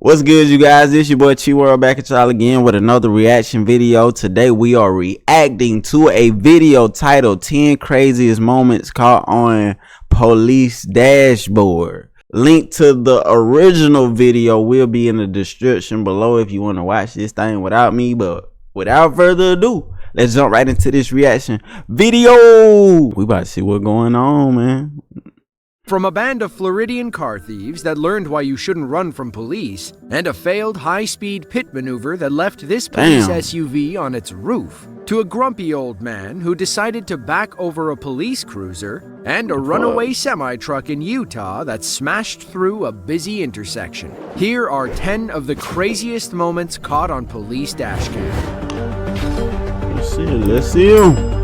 What's good, you guys? It's your boy Chi World back at y'all again with another reaction video. Today we are reacting to a video titled 10 Craziest Moments Caught on Police Dashboard. Link to the original video will be in the description below if you want to watch this thing without me. But without further ado, let's jump right into this reaction video. We about to see what's going on, man. From a band of Floridian car thieves that learned why you shouldn't run from police, and a failed high-speed pit maneuver that left this police SUV on its roof, to a grumpy old man who decided to back over a police cruiser, and a runaway semi-truck in Utah that smashed through a busy intersection. Here are 10 of the craziest moments caught on police dashcam. Let's see him.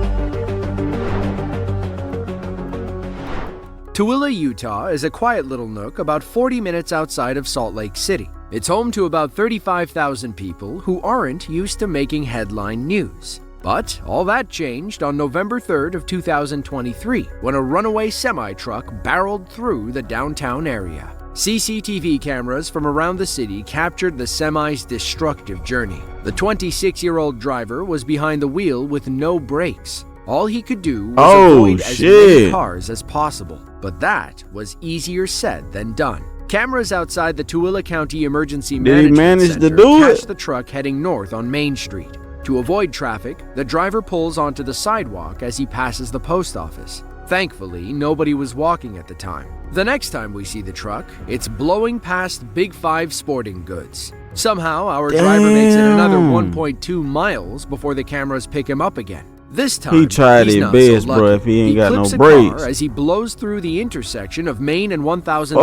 Tooele, Utah is a quiet little nook about 40 minutes outside of Salt Lake City. It's home to about 35,000 people who aren't used to making headline news. But all that changed on November 3rd of 2023 when a runaway semi-truck barreled through the downtown area. CCTV cameras from around the city captured the semi's destructive journey. The 26-year-old driver was behind the wheel with no brakes. All he could do was avoid as many cars as possible, but that was easier said than done. Cameras outside the Tooele County Emergency Management Center catch the truck heading north on Main Street. To avoid traffic, the driver pulls onto the sidewalk as he passes the post office. Thankfully, nobody was walking at the time. The next time we see the truck, it's blowing past Big 5 Sporting Goods. Somehow, our driver makes it another 1.2 miles before the cameras pick him up again. This time, he tried his best, bro, if he ain't got no brakes. As he blows through the intersection of Main and 1000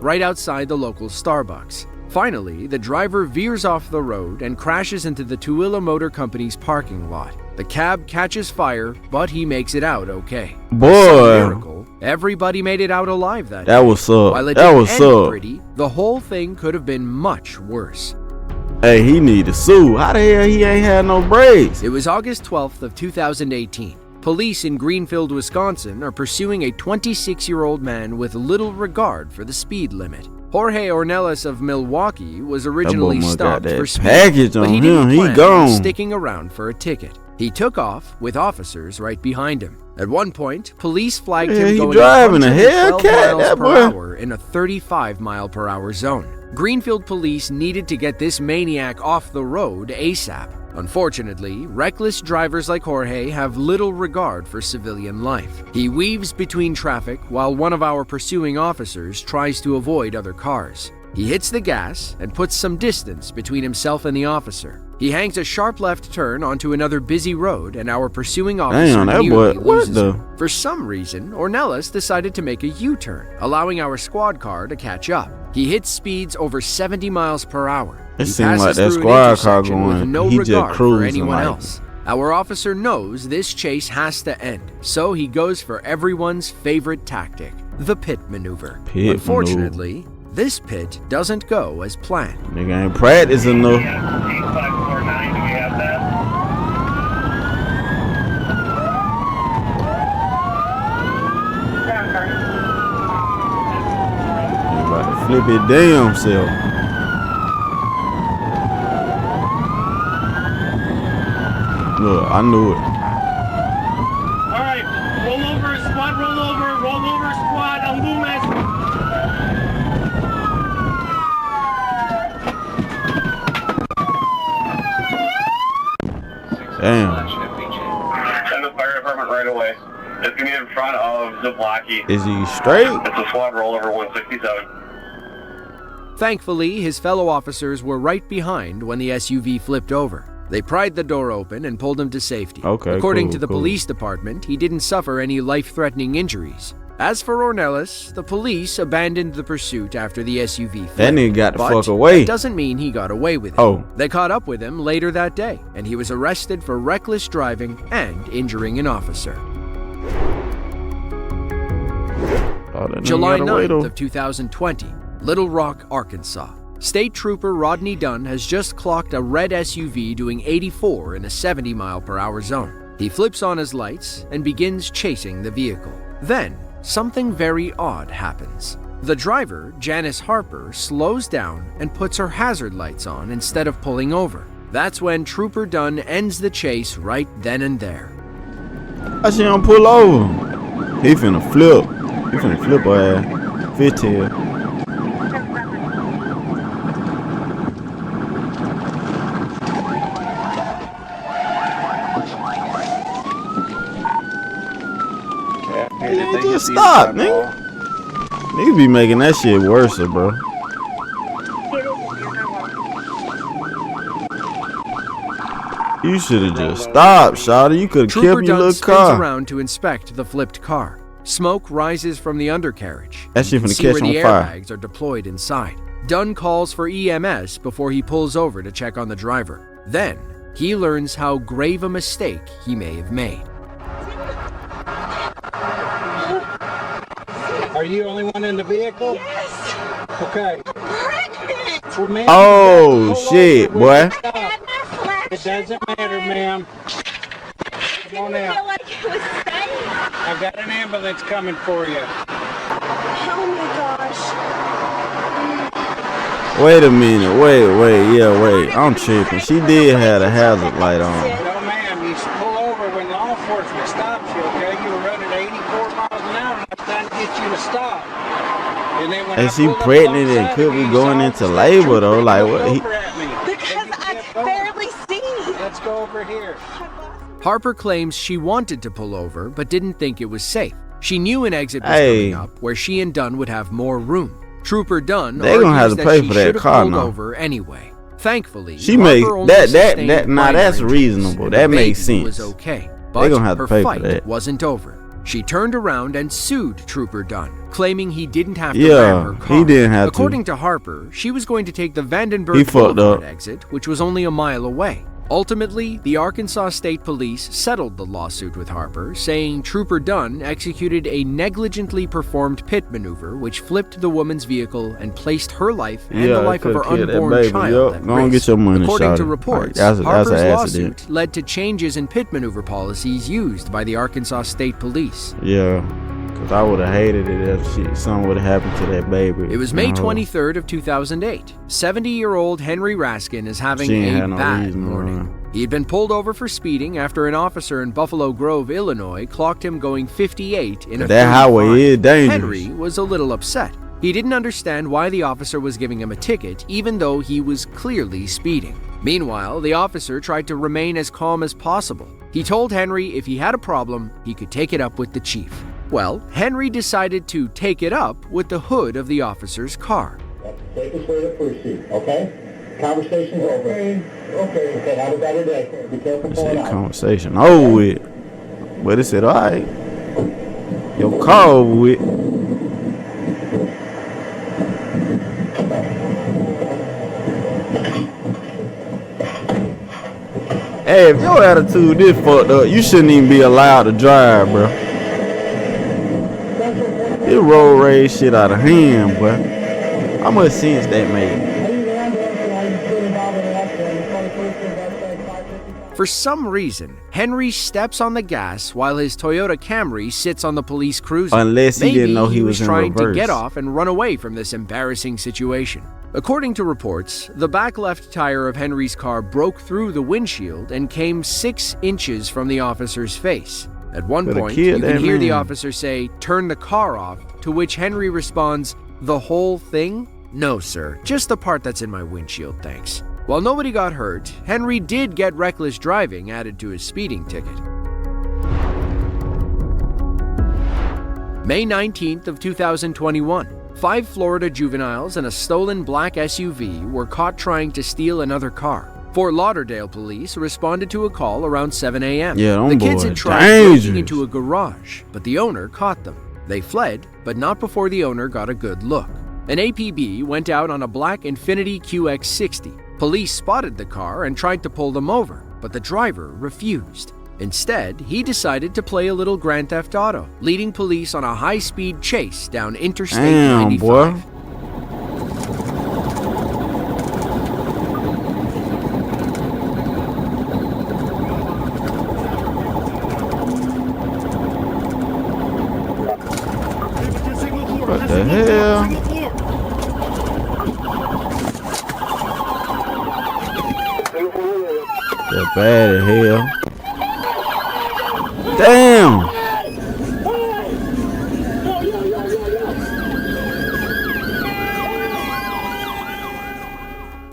right outside the local Starbucks. Finally, the driver veers off the road and crashes into the Tooele Motor Company's parking lot. The cab catches fire, but he makes it out okay. Boy, miracle, everybody made it out alive that day. That was up. While it didn't end pretty, the whole thing could have been much worse. Hey, he need to sue. How the hell he ain't had no brakes? It was August 12th of 2018. Police in Greenfield, Wisconsin are pursuing a 26-year-old man with little regard for the speed limit. Jorge Ornelas of Milwaukee was originally stopped for speed, but he didn't plan on sticking around for a ticket. He took off with officers right behind him. At one point, police flagged him going driving a 12 miles per hour in a 35-mile-per-hour zone. Greenfield police needed to get this maniac off the road ASAP. Unfortunately, reckless drivers like Jorge have little regard for civilian life. He weaves between traffic while one of our pursuing officers tries to avoid other cars. He hits the gas and puts some distance between himself and the officer. He hangs a sharp left turn onto another busy road, and our pursuing officer nearly loses him. For some reason, Ornelas decided to make a U-turn, allowing our squad car to catch up. He hits speeds over 70 miles per hour. It seemed like that squad car going. No regard for anyone else. Our officer knows this chase has to end, so he goes for everyone's favorite tactic, the pit maneuver. Unfortunately, this pit doesn't go as planned. Nigga ain't practicing though. 8549, do we have that? He about to flip it damn self. Look, I knew it. Alright, roll over, squad, on boom ass. Damn. Send the fire department right away. It's gonna be in front of the blocky. Is he straight? It's a squad rollover 167. Thankfully, his fellow officers were right behind when the SUV flipped over. They pried the door open and pulled him to safety. According to the police department, he didn't suffer any life-threatening injuries. As for Ornelas, the police abandoned the pursuit after the SUV flipped. That nigga got the fuck away. That doesn't mean he got away with it. They caught up with him later that day, and he was arrested for reckless driving and injuring an officer. July 9th of 2020, Little Rock, Arkansas. State Trooper Rodney Dunn has just clocked a red SUV doing 84 in a 70-mile-per-hour zone. He flips on his lights and begins chasing the vehicle. Then, something very odd happens. The driver, Janice Harper, slows down and puts her hazard lights on instead of pulling over. That's when Trooper Dunn ends the chase right then and there. I see him pull over. He finna flip. He finna flip her ass. Fit tail. Hey, just stop, nigga. Niggas be making that shit worse, bro. You should have just stopped, shawty. You could have kept your little car. Spins around to inspect the flipped car. Smoke rises from the undercarriage. That shit finna catch on the fire. Airbags are deployed inside. Dunn calls for EMS before he pulls over to check on the driver. Then, he learns how grave a mistake he may have made. Are you the only one in the vehicle? Yes. Okay. Pregnant. Well, ma'am, Oh, pull shit, over boy. when you stop. I had my flash. It doesn't matter, ma'am. Come on I feel out. like it was safe. I've got an ambulance coming for you. Oh my gosh. Wait a minute. Wait. I'm tripping. She did have a hazard light on. No, ma'am. You pull over when law enforcement stops you, okay? You were running 84 miles an hour and I'm trying to get you to stop. And then when And I she pulled up pregnant and alongside could of be you, going you into saw labor, though. the Like, trooper what? over at me. Because I Kept going. barely see. Let's go over here. Harper claims she wanted to pull over but didn't think it was safe. She knew an exit was Hey. coming up where she and Dunn would have more room. Trooper Dunn They gonna have argues to pay she for that should have car pulled now. over anyway. Thankfully, She Harper make only that sustained now minor that's injuries, reasonable. and That the makes baby was sense. okay, They but gonna have to her pay for fight that. wasn't over. She turned around and sued Trooper Dunn, claiming he didn't have to Yeah, ram her car. he didn't have to. According to Harper, she was going to take the He Vandenberg fucked Boulevard up. exit, which was only a mile away. Ultimately, the Arkansas State Police settled the lawsuit with Harper, saying Trooper Dunn executed a negligently performed pit maneuver which flipped the woman's vehicle and placed her life and the life of her coulda killed that unborn baby. child Yup. at Go and risk. get your money, According to shawty. reports, That's Harper's an accident. lawsuit led to changes in pit maneuver policies used by the Arkansas State Police. Yeah, because I would have hated it if something would have happened to that baby. It was May No. 23rd of 2008. 70-year-old Henry Raskin is having She ain't a had no bad reason to morning. run. He had been pulled over for speeding after an officer in Buffalo Grove, Illinois, clocked him going 58 in a That highway 35. is dangerous. Henry was a little upset. He didn't understand why the officer was giving him a ticket, even though he was clearly speeding. Meanwhile, the officer tried to remain as calm as possible. He told Henry if he had a problem, he could take it up with the chief. Well, Henry decided to take it up with the hood of the officer's car. That's the safest way to proceed, okay? Conversation's over. Okay, have a better day. Be careful pulling Said out. conversation over with. But it said, all right, your car over with. Hey, if your attitude this fucked up, you shouldn't even be allowed to drive, bro. This road rage shit out of hand, bro. How much sense that made? For some reason, Henry steps on the gas while his Toyota Camry sits on the police cruiser. Unless he Maybe didn't know he was in trying reverse. to get off and run away from this embarrassing situation. According to reports, the back left tire of Henry's car broke through the windshield and came 6 inches from the officer's face. At one Coulda point, killed you can that hear the man. officer say, "Turn the car off," to which Henry responds, "The whole thing? No, sir. Just the part that's in my windshield, thanks." While nobody got hurt, Henry did get reckless driving added to his speeding ticket. May 19th of 2021. 5 Florida juveniles and a stolen black SUV were caught trying to steal another car. Fort Lauderdale police responded to a call around 7 a.m. Yeah, them The kids boys had tried dangerous. breaking into a garage, but the owner caught them. They fled, but not before the owner got a good look. An APB went out on a black Infiniti QX60. Police spotted the car and tried to pull them over, but the driver refused. Instead, he decided to play a little Grand Theft Auto, leading police on a high-speed chase down Interstate Damn, 95. boy. The hell? That bad as hell. Damn.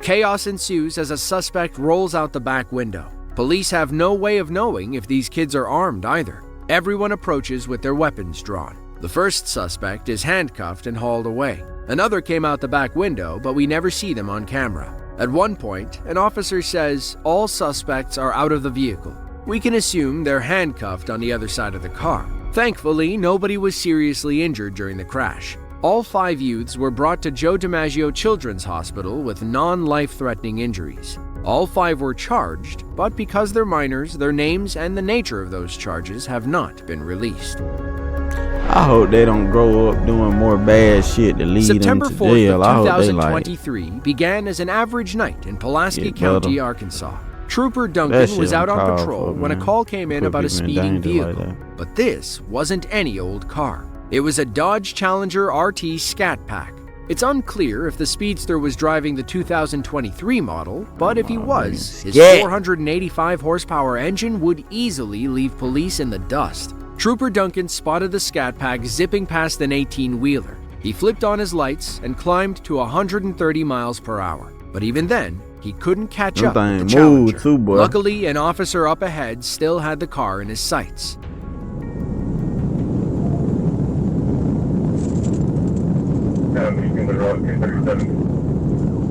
Chaos ensues as a suspect rolls out the back window. Police have no way of knowing if these kids are armed either. Everyone approaches with their weapons drawn. The first suspect is handcuffed and hauled away. Another came out the back window, but we never see them on camera. At one point, an officer says all suspects are out of the vehicle. We can assume they're handcuffed on the other side of the car. Thankfully, nobody was seriously injured during the crash. All 5 youths were brought to Joe DiMaggio Children's Hospital with non-life-threatening injuries. All 5 were charged, but because they're minors, their names and the nature of those charges have not been released. I hope they don't grow up doing more bad shit to lead September them to 4th jail. I of hope they 2023 began as an average night in Pulaski Yeah, County, brother. Arkansas. Trooper That Duncan shit was out on uncalled patrol for, when a man. call came in Put about a people in speeding danger like vehicle. that. But this wasn't any old car. It was a Dodge Challenger RT Scat Pack. It's unclear if the speedster was driving the 2023 model, but if he was, his 485 horsepower engine would easily leave police in the dust. Trooper Duncan spotted the Scat Pack zipping past an 18-wheeler. He flipped on his lights and climbed to 130 miles per hour. But even then, he couldn't catch Them up with the things Challenger. move too, boy. Luckily, an officer up ahead still had the car in his sights.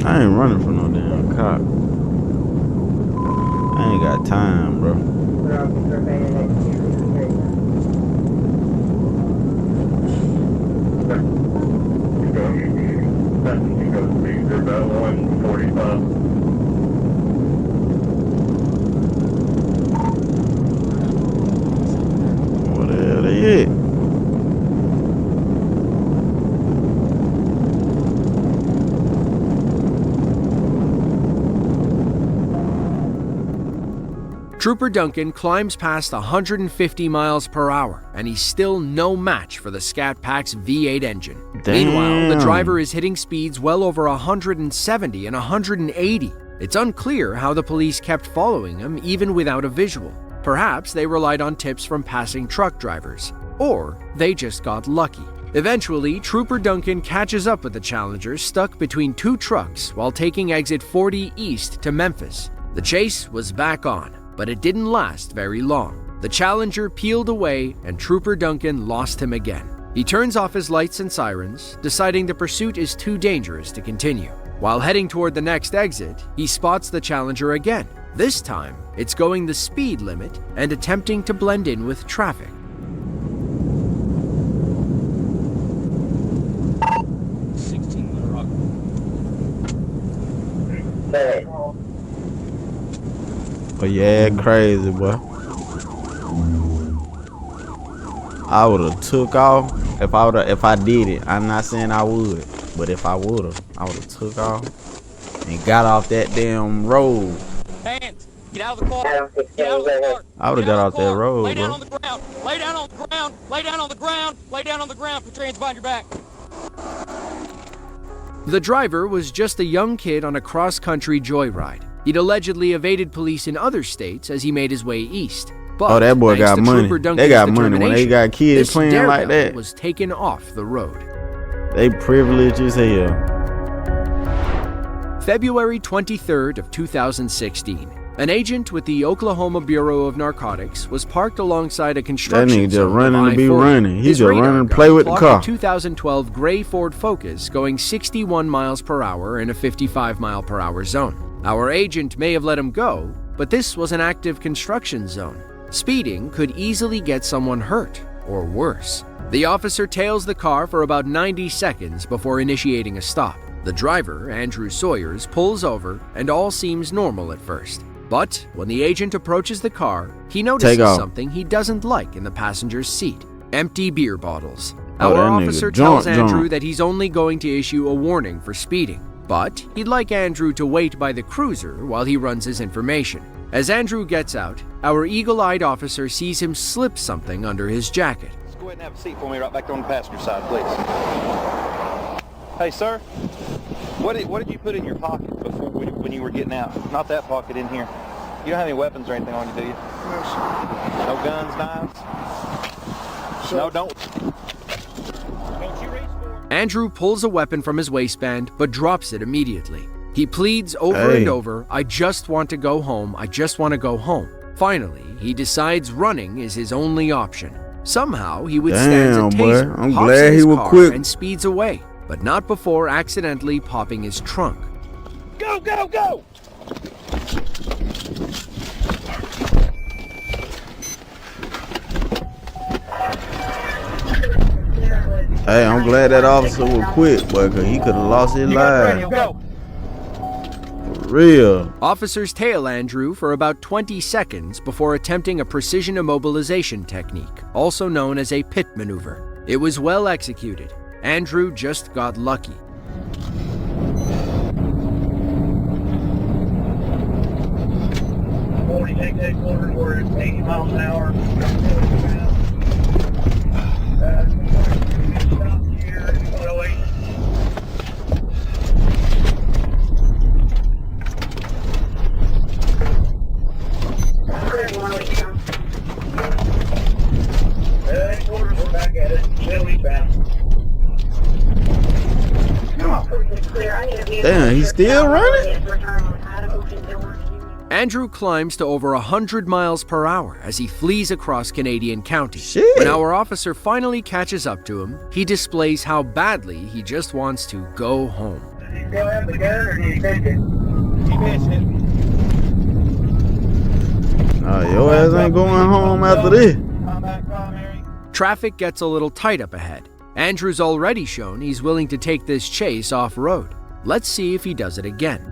I ain't running from no damn cop. I ain't got time, bro. What the hell they at? Trooper Duncan climbs past 150 miles per hour, and he's still no match for the Scat Pack's V8 engine. Meanwhile, the Damn. driver is hitting speeds well over 170 and 180. It's unclear how the police kept following him even without a visual. Perhaps they relied on tips from passing truck drivers, or they just got lucky. Eventually, Trooper Duncan catches up with the Challenger stuck between 2 trucks while taking exit 40 east to Memphis. The chase was back on, but it didn't last very long. The Challenger peeled away and Trooper Duncan lost him again. He turns off his lights and sirens, deciding the pursuit is too dangerous to continue. While heading toward the next exit, he spots the Challenger again. This time, it's going the speed limit and attempting to blend in with traffic. Oh yeah, crazy, boy. I would've took off if I did it. I'm not saying I would, but if I would've, I would've took off and got off that damn road. Hands, get out of the car. Get out of the car. I would've Get got out off of the that car. road, Lay down bro. on the ground. Lay down on the ground. Lay down on the ground. Lay down on the ground. Put your hands behind your back. The driver was just a young kid on a cross-country joyride. He'd allegedly evaded police in other states as he made his way east. But Oh, that boy thanks got to money. Trooper They Duncan's got money when they determination, got kids this playing like daredevil that. was taken off the road. They privileged as hell. February 23rd of 2016. An agent with the Oklahoma Bureau of Narcotics was parked alongside a construction nigga just zone of running to be I-40. running. He His just radar running to gun play with the clocked car. a 2012 gray Ford Focus going 61 miles per hour in a 55 mile per hour zone. Our agent may have let him go, but this was an active construction zone. Speeding could easily get someone hurt, or worse. The officer tails the car for about 90 seconds before initiating a stop. The driver, Andrew Sawyers, pulls over, and all seems normal at first. But when the agent approaches the car, he notices Take off. something he doesn't like in the passenger's seat: empty beer bottles. Oh, Our that nigga officer tells drunk, Andrew drunk. that he's only going to issue a warning for speeding, but he'd like Andrew to wait by the cruiser while he runs his information. As Andrew gets out, our eagle-eyed officer sees him slip something under his jacket. go ahead and have a seat for me right back on the passenger side, please. Hey, sir. What did you put in your pocket before when you were getting out? Not that pocket in here. You don't have any weapons or anything on you, do you? No, sir. No guns, knives? So, No, don't. Andrew pulls a weapon from his waistband but drops it immediately. He pleads over and over, "I just want to go home. I just want to go home." Finally, he decides running is his only option. Somehow, he withstands a taser, I'm hops glad in he his was car, quick. and speeds away, but not before accidentally popping his trunk. Go, go, go! Hey, I'm glad that officer was quick, boy, because he could have lost his You got the life. radio, go! For real. Officers tail Andrew for about 20 seconds before attempting a precision immobilization technique, also known as a pit maneuver. It was well executed. Andrew just got lucky. We're at 80 miles an hour. Stop here at 108. Headquarters, we're back at it. Still eastbound. Damn, he's still running? Andrew climbs to over 100 miles per hour as he flees across Canadian County. Shit. When our officer finally catches up to him, he displays how badly he just wants to go home. Do you still have the gun or do you take it? He pitched it. Your ass ain't going home after this. Combat primary. Traffic gets a little tight up ahead. Andrew's already shown he's willing to take this chase off-road. Let's see if he does it again.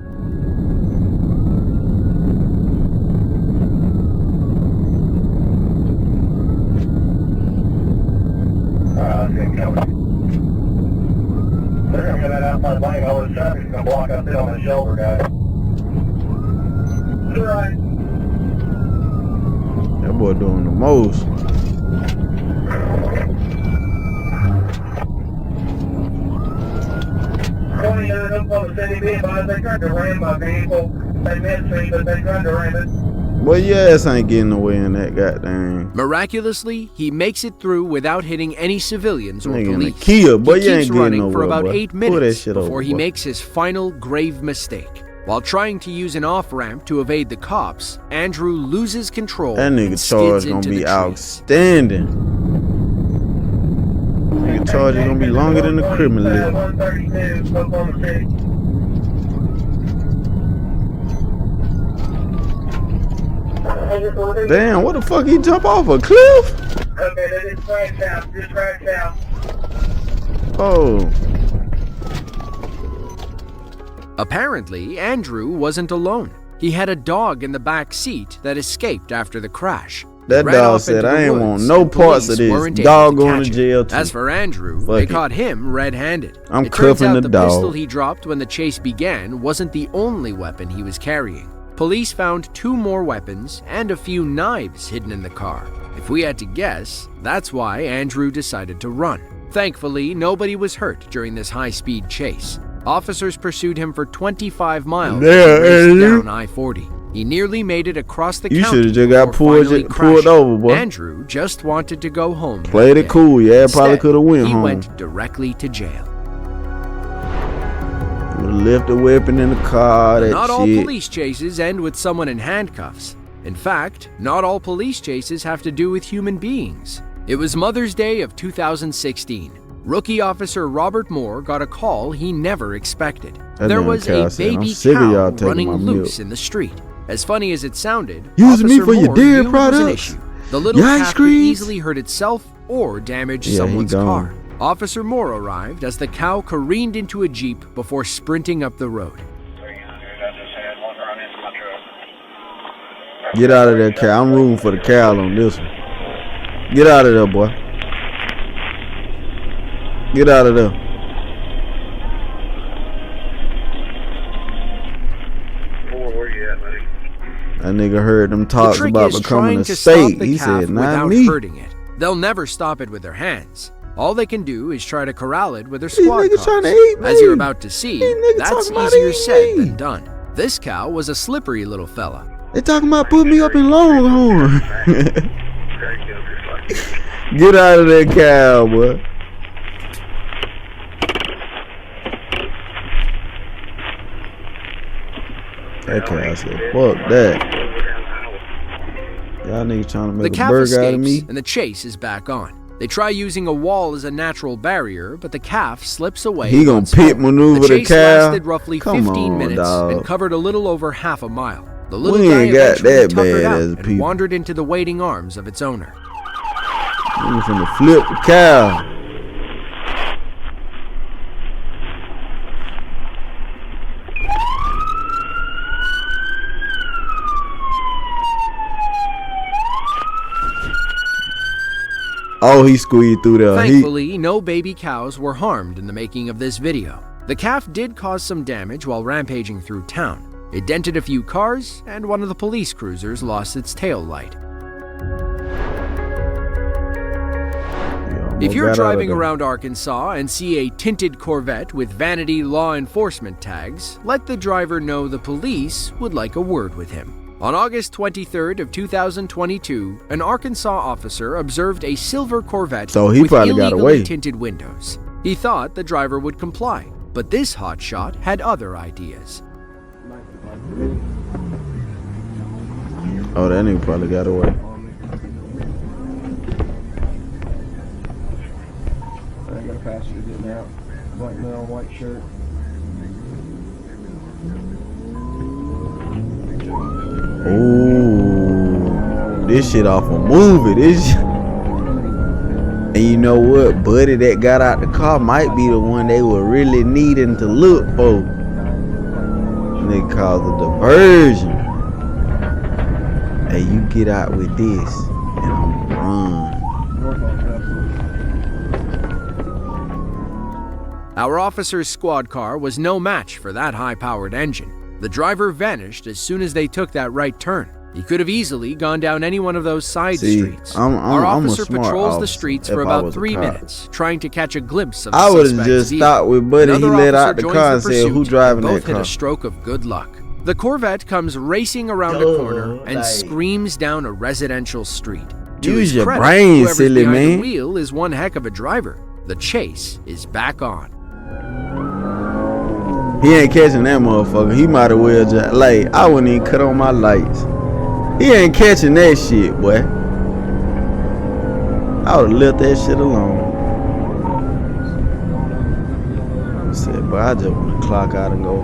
They're gonna get that out my lane. All the traffic's gonna block up it on the shoulder, guys. You're right. That boy doing the most. Up on the city being by, they tried to ram my vehicle. They missed me, but they tried to ram it. Boy, your ass ain't getting away in that goddamn. Miraculously, he makes it through without hitting any civilians or Nigga in the police. Kia, boy, He you ain't keeps getting running nowhere, for about boy. 8 Pull that minutes shit before over, he boy. makes his final grave mistake. While trying to use an off-ramp to evade the cops, Andrew loses control That and nigga skids charge gonna into be the trees. outstanding. Nigga charge is gonna be longer than the criminal. 132, Oklahoma City. Damn, what the fuck he jump off a cliff? Okay, they just crashed out. Just crashed out. Oh, Apparently, Andrew wasn't alone. He had a dog in the back seat that escaped after the crash. that Ran dog off said, into the "I ain't woods, want no and parts of police this. weren't able Dog to going catch to him. jail too." As for Andrew, Fuck they it. caught him red-handed. I'm It turns cuffing out the the dog. pistol he dropped when the chase began wasn't the only weapon he was carrying. Police found 2 more weapons and a few knives hidden in the car. If we had to guess, that's why Andrew decided to run. Thankfully, nobody was hurt during this high-speed chase. Officers pursued him for 25 miles Yeah, and raced Andrew. down I-40. He nearly made it across the You county shoulda just got before finally pulled crashing. over, boy. Andrew just wanted to go home. Played that it day. cool. Yeah, probably Instead, coulda went he home. went directly to jail. Left the weapon in the car. That Not all shit. police chases end with someone in handcuffs. In fact, not all police chases have to do with human beings. It was Mother's Day of 2016. Rookie officer Robert Moore got a call he never expected. That There damn was cow a said, "I'm baby sick of y'all cow taking running my loose milk." in the street. As funny as it sounded, Using me Officer for your Moore dairy knew it was an products? issue. The little Your ice calf could creams? easily hurt itself or damage Yeah, he someone's gone. car. Officer Moore arrived as the cow careened into a Jeep before sprinting up the road. Get out of there, cow. I'm rooting for the cow on this one. Get out of there, boy. Get out of there. Where you at, buddy? That nigga heard them The talks trick about is becoming trying a to stop state. the He calf said, "Not without me." hurting it. They'll never stop it with their hands. All they can do is try to corral it with their squad niggas cars. trying to eat me. As you're about to see, These niggas that's talking about easier eating said me. than done. This cow was a slippery little fella. They talking about putting me up in Longhorn. Get out of that cow, boy. That cow said, fuck that. Y'all niggas trying to The make a calf burger out of me. escapes, and the chase is back on. They try using a wall as a natural barrier, but the calf slips away. He gonna once pit more. maneuver the chase cow? lasted roughly Come 15 on, minutes dog. and covered a little over half a mile. The little We guy ain't got eventually that tuckered bad out as and people. wandered into the waiting arms of its owner. I'm finna flip the cow. Oh, he squeezed through there. Thankfully, no baby cows were harmed in the making of this video. The calf did cause some damage while rampaging through town. It dented a few cars, and one of the police cruisers lost its tail light. If you're driving around Arkansas and see a tinted Corvette with vanity law enforcement tags, let the driver know the police would like a word with him. On August 23rd of 2022, an Arkansas officer observed a silver Corvette So he with probably got illegally away. tinted windows. He thought the driver would comply, but this hotshot had other ideas. Oh, that nigga probably got away. I got a passenger getting out. Black male, white shirt. Ooh, this shit off a movie. This. And you know what? Buddy that got out the car might be the one they were really needing to look for. And they call it diversion. Hey, you get out with this, and I'm run. Our officer's squad car was no match for that high-powered engine. The driver vanished as soon as they took that right turn. He could have easily gone down any one of those side streets. Our officer patrols the streets for about 3 minutes, trying to catch a glimpse of the I would have suspect's just vehicle. stopped with Buddy. He Another let officer out the joins car and said, pursuit, "Who driving and both that hit car?" a stroke of good luck. The Corvette comes racing around a corner and like- screams down a residential street. To Use his your credit, brain, whoever's silly behind man. the wheel is one heck of a driver. The chase is back on. He ain't catching that motherfucker. He might have well just like I wouldn't even cut on my lights. He ain't catching that shit, boy. I would have left that shit alone. I said, boy, I just want to clock out and go.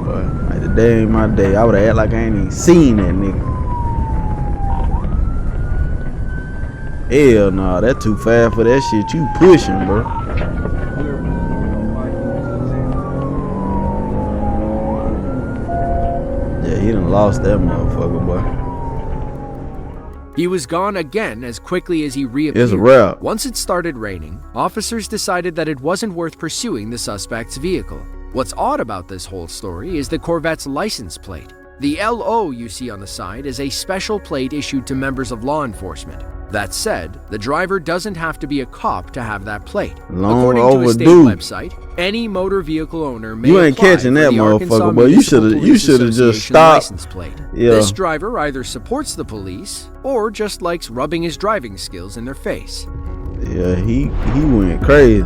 Boy, like today ain't my day. I would have acted like I ain't even seen that nigga. Hell no, that too fast for that shit you pushing, bro. Yeah, he done lost that motherfucker, boy. He was gone again as quickly as he reappeared. It's a wrap. Once it started raining, officers decided that it wasn't worth pursuing the suspect's vehicle. What's odd about this whole story is the Corvette's license plate. The LO you see on the side is a special plate issued to members of law enforcement. That said, the driver doesn't have to be a cop to have that plate. Long According to a state overdue. website, any motor vehicle owner may You ain't apply catching for that the Arkansas motherfucker, boy. You Municipal shoulda Police just Association stopped. license plate. Yeah. This driver either supports the police or just likes rubbing his driving skills in their face. Yeah, he went crazy.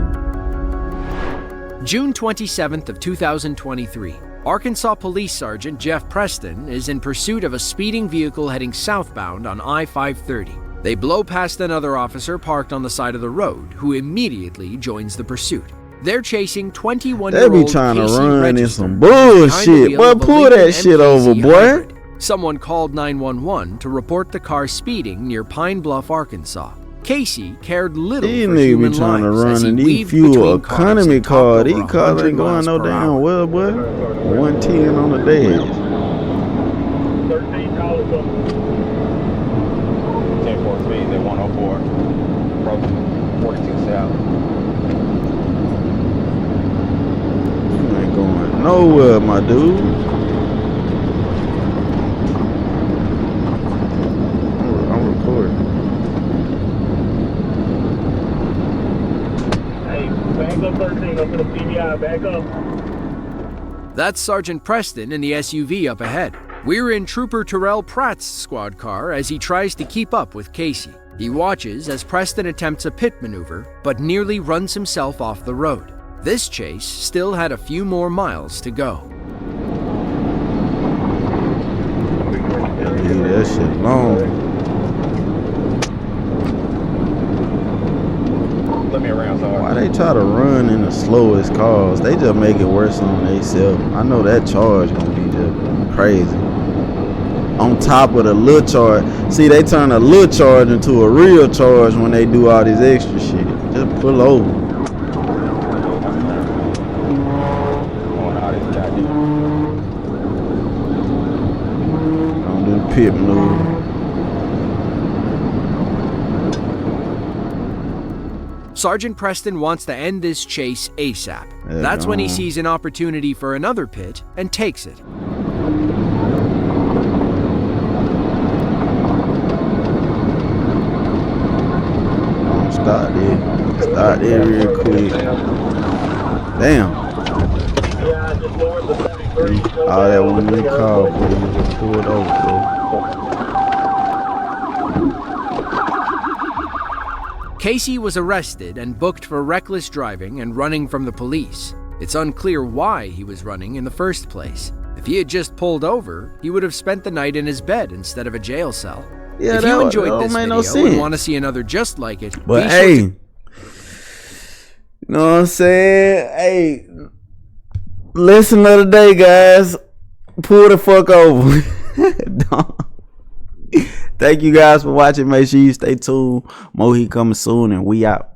June 27th of 2023. Arkansas Police Sergeant Jeff Preston is in pursuit of a speeding vehicle heading southbound on I-530. They blow past another officer parked on the side of the road, who immediately joins the pursuit. They're chasing 21-year-old They be trying to Casey run in Register some behind the bullshit. wheel Boy, of a pull Lincoln that shit over, MKZ boy. hybrid. Someone called 911 to report the car speeding near Pine Bluff, Arkansas. Casey cared little These for niggas human be trying to lives as run he in these weaved fuel between cars economy and topped car. over These cars 100 ain't going miles no per damn hour. well, boy. 110 on the dash. 13 dollars up. 10-4 speeds at 104. Approaching 42 south. You ain't going nowhere, my dude. I'm recording. back up. That's Sergeant Preston in the SUV up ahead. We're in Trooper Terrell Pratt's squad car as he tries to keep up with Casey. He watches as Preston attempts a pit maneuver, but nearly runs himself off the road. This chase still had a few more miles to go. Leave that shit alone. Let me around, so Why they try to run in the slowest cars? They just make it worse on themselves. I know that charge gonna be just crazy. On top of the little charge. See, they turn a little charge into a real charge when they do all this extra shit. Just pull over. Don't do the pit maneuver. Sergeant Preston wants to end this chase ASAP. That's when he sees an opportunity for another pit and takes it. Start there real quick. Damn. All that one new car, boy, you just pull it over, bro. Casey was arrested and booked for reckless driving and running from the police. It's unclear why he was running in the first place. If he had just pulled over, he would have spent the night in his bed instead of a jail cell. Yeah, if you enjoyed this make video no sense. and want to see another just like it, But be hey, sure to you know what I'm saying? Hey, lesson of the day, guys. Pull the fuck over. Thank you guys for watching. Make sure you stay tuned. More heat coming soon, and we out.